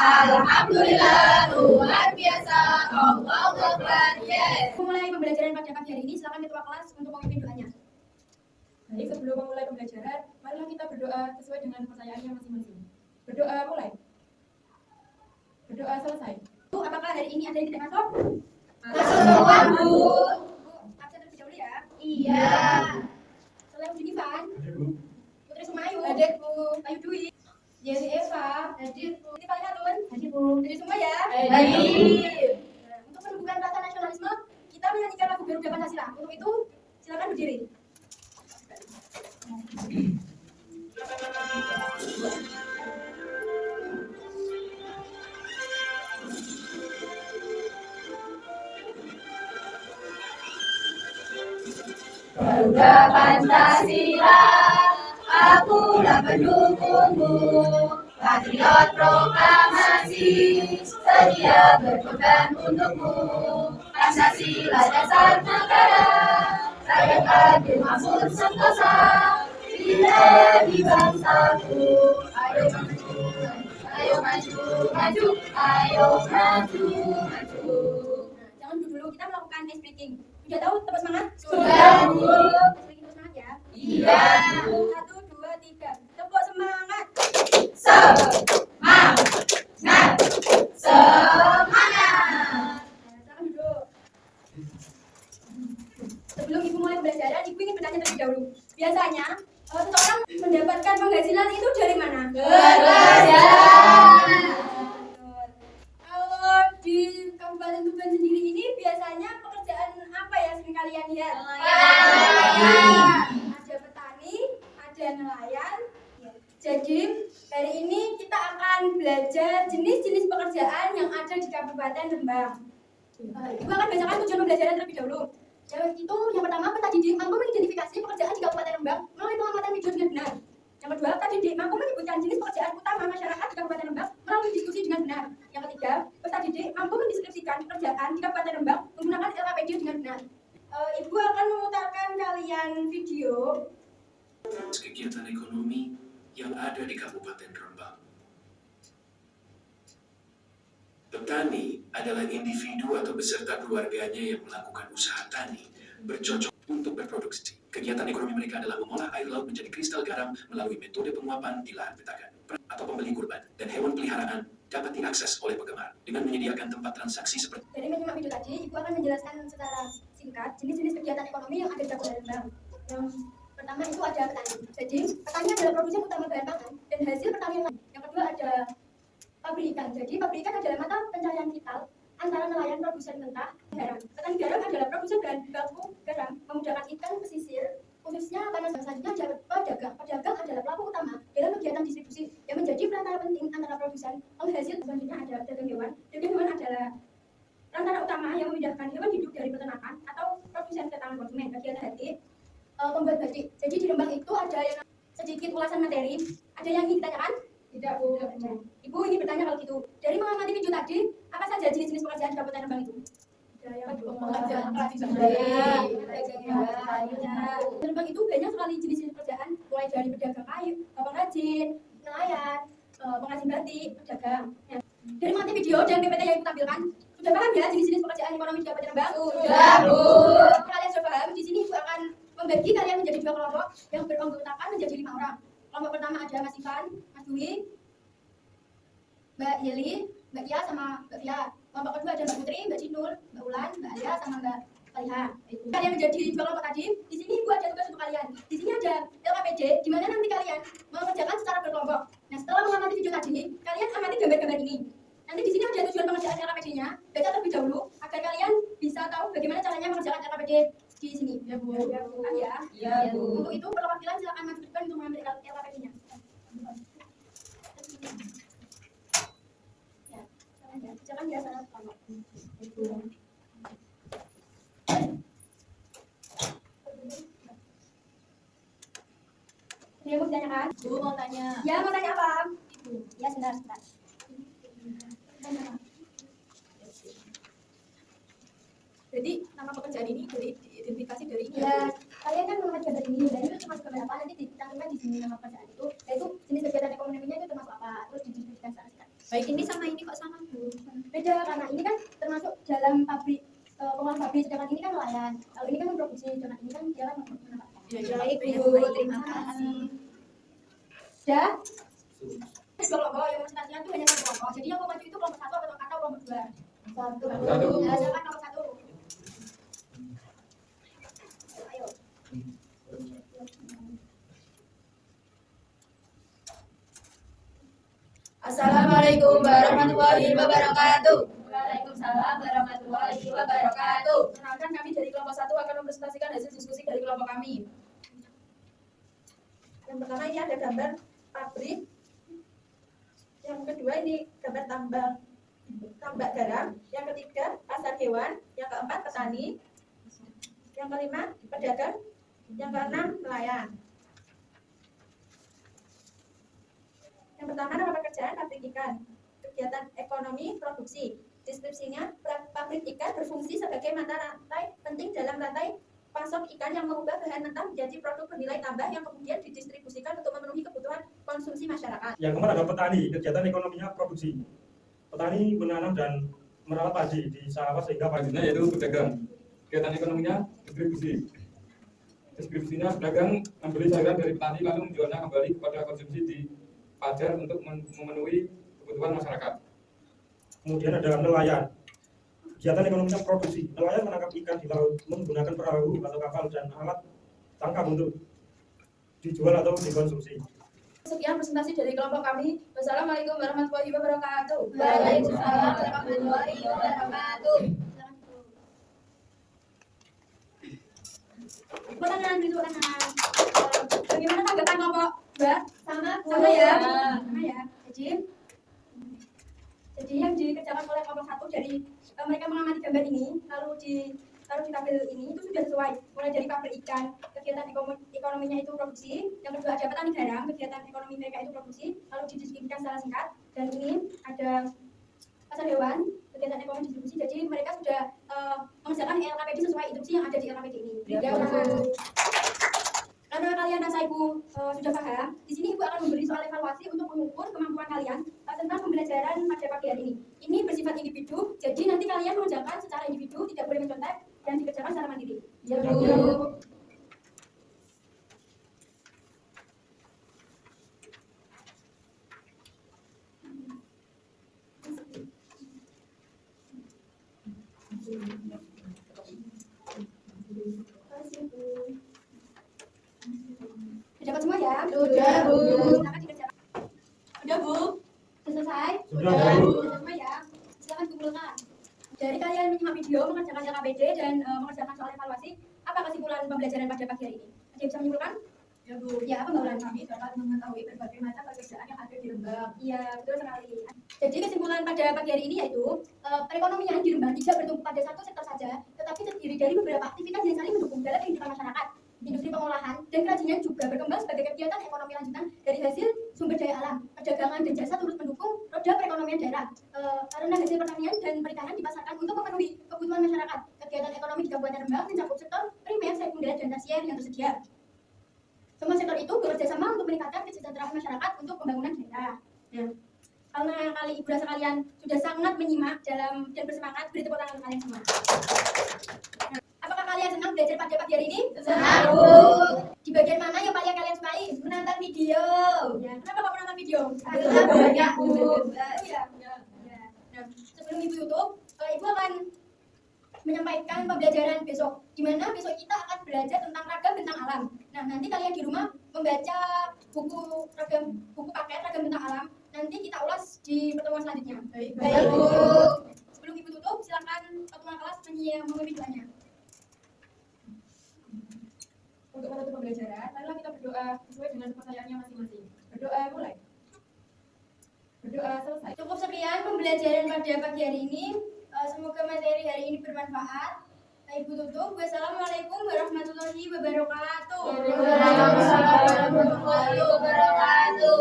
Alhamdulillah, luar biasa. Allahu Akbar. Yes. Mulai pembelajaran pada pagi hari ini, silakan ketua kelas untuk memimpin doanya. Baik, sebelum memulai pembelajaran, marilah kita berdoa sesuai dengan kepercayaannya masing-masing. Berdoa mulai. Berdoa selesai. Bu, apakah hari ini ada yang tidak masuk? Masuk semua, Bu. Bu, absen terlebih dahulu ya. Iya. Selain Junifan, Putri Sumayu, Hadir, Bu. Ayu Dwi, Yesi Eva. Hadir Bu. Siti Paling Harun, Hadir, Bu. hadir semua ya. Hadir. Nah, untuk menumbuhkan rasa nasionalisme, kita menyanyikan lagu Garuda Pancasila. Untuk itu, silakan berdiri. Garuda Pancasila, akulah pendukungmu. Patriot proklamasi, sedia berkorban untukmu. Pancasila dasar negara, rakyat adil makmur sentosa. Bila di bangsaku, ayo maju, ayo maju, maju, ayo maju, maju. Jangan dulu, kita melakukan ice breaking. Sudah tahu tepuk semangat? Sudah, Bu. Ice breaking tepuk semangat ya. Iya. 1, 2, 3. Tepuk semangat. Semangat, semangat. Silakan duduk. Sebelum Ibu mulai pembelajaran, Ibu ingin bertanya terlebih dahulu. Biasanya, seseorang mendapatkan penghasilan itu dari mana? Bekerja. Kalau di Kabupaten Tuban sendiri ini biasanya pekerjaan apa ya sering kalian lihat? Nelayan. Ada petani, ada nelayan. Jadi hari ini kita akan belajar jenis-jenis pekerjaan yang ada di Kabupaten Rembang. Ibu akan bacakan tujuan pembelajaran terlebih dahulu. Itu yang pertama, peserta didik mampu mengidentifikasi pekerjaan di Kabupaten Rembang melalui pengamatan video dengan benar. Yang kedua, peserta didik mampu menyebutkan jenis pekerjaan utama masyarakat di Kabupaten Rembang melalui diskusi dengan benar. Yang ketiga, peserta didik mampu mendeskripsikan pekerjaan di Kabupaten Rembang menggunakan LKPD dengan benar. Ibu akan memutarkan kalian video. Kegiatan ekonomi yang ada di Kabupaten Rembang. Petani adalah individu atau beserta keluarganya yang melakukan usaha tani bercocok untuk berproduksi. Kegiatan ekonomi mereka adalah mengolah air laut menjadi kristal garam melalui metode penguapan di lahan petakan atau pembeli kurban, dan hewan peliharaan dapat diakses oleh penggemar dengan menyediakan tempat transaksi seperti. Dari menyimak video tadi, Ibu akan menjelaskan secara singkat jenis-jenis kegiatan ekonomi yang ada di Kabupaten Rembang. Yang pertama itu ada petani. Jadi, petani adalah produsen utama bahan pangan dan hasil pertanian. Yang kedua ada pabrik ikan. Jadi, pabrik ikan adalah mata pencarian vital antara nelayan produsen mentah garam. Petani garam adalah produsen bahan baku garam, memudahkan ikan pesisir, khususnya panas. Selanjutnya ada pedagang. Pedagang adalah pelaku utama dalam kegiatan distribusi yang menjadi perantara penting antara produsen penghasil. Selanjutnya ada pedagang hewan. Pedagang hewan adalah perantara utama yang memindahkan hewan hidup dari peternakan atau produsen ke tangan konsumen. Kegiatan batik, pembuat batik. Jadi di Rembang itu ada yang sedikit ulasan materi. Ada yang ingin ditanyakan? Tidak, Bu. Ibu ingin bertanya kalau gitu. Dari mengamati video tadi, apa saja jenis-jenis pekerjaan di Kabupaten Rembang itu? Pengajian tradisional. Di Rembang itu banyak sekali jenis-jenis pekerjaan, mulai dari pedagang kayu, pengrajin, nelayan, pengrajin batik, pedagang. Ya. Dari mengamati video dan PPT yang Ibu tampilkan, sudah paham ya jenis-jenis pekerjaan ekonomi di Kabupaten Rembang? Sudah, Bu. Kalian sudah paham? Di sini Ibu akan membagi kalian menjadi 2 kelompok yang beranggotakan menjadi 5 orang. Kelompok pertama ada Mas Ivan, Mas Dwi, Mbak Yeli, Mbak Kia, sama Mbak Fia. Kelompok kedua ada Mbak Putri, Mbak Cinur, Mbak Ulan, Mbak Alia, sama Mbak Faliha. Kalian menjadi 2 kelompok tadi. Di sini Ibu ada tugas untuk kalian. Di sini ada LKPD, di mana nanti kalian mengerjakan secara berkelompok. Nah, setelah mengamati video tadi, kalian amati gambar-gambar ini. Nanti di sini ada tujuan pengerjaan LKPD-nya. Baca terlebih dahulu agar kalian bisa tahu bagaimana caranya mengerjakan LKPD di sini. Ya, Bu. Paham ya? Iya, Bu. Untuk itu perwakilan silakan maju ke depan untuk mengambil LKPD-nya. Ya, silakan ya salah kelompok. Ada yang mau ditanyakan? Bu mau tanya. Ya, mau tanya apa? Ya, sebentar. Jadi nama pekerjaan ini diidentifikasi dari ini. Ya, kalian kan mengenai gambar ini dan itu termasuk keberapa nanti ditanyakan di sini nama pekerjaan itu, yaitu jenis kegiatan ekonominya itu termasuk apa, terus dideskripsikan secara singkat. Baik, ini sama ini kok sama Bu? Beda karena ini kan termasuk dalam pabrik pengolah pabrik, sedangkan ini kan nelayan. Kalau ini kan memproduksi, sedangkan ini kan dia kan menambahkan. Baik Bu, terima kasih. Ya, Kelompok yang presentasinya itu hanya satu kelompok. Jadi yang mau maju itu kelompok 1 atau kelompok 2? satu. Ya, silakan nomor 1. Ayo. Assalamualaikum warahmatullahi wabarakatuh. Waalaikumsalam warahmatullahi wabarakatuh. Kenalkan, kami dari kelompok 1 akan mempresentasikan hasil diskusi dari kelompok kami. Yang pertama ini ada gambar pabrik. Yang kedua ini gambar tambak garam. Yang ketiga pasar hewan. Yang keempat petani. Yang kelima pedagang. Yang keenam nelayan. Yang pertama nama pekerjaan pabrik ikan. Kegiatan ekonomi produksi. Deskripsinya, pabrik ikan berfungsi sebagai mata rantai penting dalam rantai pasok ikan yang mengubah bahan mentah menjadi produk bernilai tambah yang kemudian didistribusikan untuk memenuhi kebutuhan konsumsi masyarakat. Yang keempat adalah petani, kegiatan ekonominya produksi. Petani menanam dan merawat padi di sawah sehingga Selanjutnya yaitu pedagang, kegiatan ekonominya distribusi. Distribusinya pedagang membeli sayuran dari petani lalu menjualnya kembali kepada konsumsi di pasar untuk memenuhi kebutuhan masyarakat. Kemudian ada nelayan, kegiatan ekonominya produksi. Nelayan menangkap ikan di laut menggunakan perahu atau kapal dan alat tangkap untuk dijual atau dikonsumsi. Sekian presentasi dari kelompok kami. Wassalamualaikum warahmatullahi wabarakatuh. Waalaikumsalam warahmatullahi wabarakatuh. Tepuk tangan, tepuk tangan. Bagaimana tanggapan kelompok Mbak? Sama ya. Sama ya. Jadi yang dikerjakan oleh kelompok 1 dari mereka mengamati gambar ini, lalu ditaruh di tabel ini itu sudah sesuai. Mulai dari pabrik ikan, kegiatan ekonominya itu produksi. Yang kedua ada petani garam, kegiatan ekonomi mereka itu produksi. Lalu dideskripsikan secara singkat. Dan ini ada pasar hewan, kegiatan ekonomi distribusi. Jadi mereka sudah mengerjakan LKPD sesuai instruksi yang ada di LKPD ini. Ya, Karena kalian rasa ibu sudah paham, di sini ibu akan memberi soal evaluasi untuk mengukur kemampuan kalian tentang pembelajaran pada pagi hari ini. Ini bersifat individu, jadi nanti kalian mengerjakan secara individu, tidak boleh mencontek dan dikerjakan secara mandiri. Ya, Bu. Dapat semua ya? Sudah, Bu. Silakan dikerjakan. Udah, Bu. Sudah selesai? Sudah, Bu. Bu. Sudah semua ya? Silakan kumpulkan. Dari kalian menyimak video, mengerjakan LKPD dan mengerjakan soal evaluasi, apa kesimpulan pembelajaran pada pagi hari ini? Ada yang bisa menyimpulkan? Ya, Bu. Ya, apa Mbak Ulan? Kami dapat mengetahui berbagai macam pekerjaan yang ada di Rembang. Iya, betul sekali. Jadi kesimpulan pada pagi hari ini yaitu perekonomian di Rembang tidak bertumpu pada satu sektor saja, tetapi terdiri dari beberapa aktivitas yang saling mendukung dalam kehidupan masyarakat. Industri pengolahan dan kerajinan juga berkembang sebagai kegiatan ekonomi lanjutan dari hasil sumber daya alam. Perdagangan dan jasa turut mendukung roda perekonomian daerah. Karena hasil pertanian dan perikanan dipasarkan untuk memenuhi kebutuhan masyarakat. Kegiatan ekonomi di Kabupaten Rembang mencakup sektor primer, sekunder, dan tersier yang tersedia. Semua sektor itu bekerja sama untuk meningkatkan kesejahteraan masyarakat untuk pembangunan daerah. Nah, karena kali ibu rasa kalian sudah sangat menyimak dalam dan bersemangat, beri tepuk tangan untuk kalian semua. Nah, apakah kalian senang belajar pada pagi hari ini? Senang, Bu. Di bagian mana yang paling kalian sukai? Menonton video. Ya, kenapa kok menonton video? Karena banyak, Bu. Oh, ya. Nah, sebelum ibu tutup, ibu akan menyampaikan pembelajaran besok, di mana besok kita akan belajar tentang ragam bentang alam. Nah, nanti kalian di rumah membaca buku paket ragam bentang alam. Nanti kita ulas di pertemuan selanjutnya. Baik, Baik, Bu. Sebelum ibu tutup, silakan ketua kelas memimpin doanya. Untuk menutup pembelajaran, marilah kita berdoa sesuai dengan kepercayaannya masing-masing. Berdoa mulai. Berdoa selesai. Cukup sekian pembelajaran pada pagi hari ini. Semoga materi hari ini bermanfaat. Ibu tutup. Wassalamualaikum warahmatullahi wabarakatuh. Waalaikumsalam warahmatullahi wabarakatuh.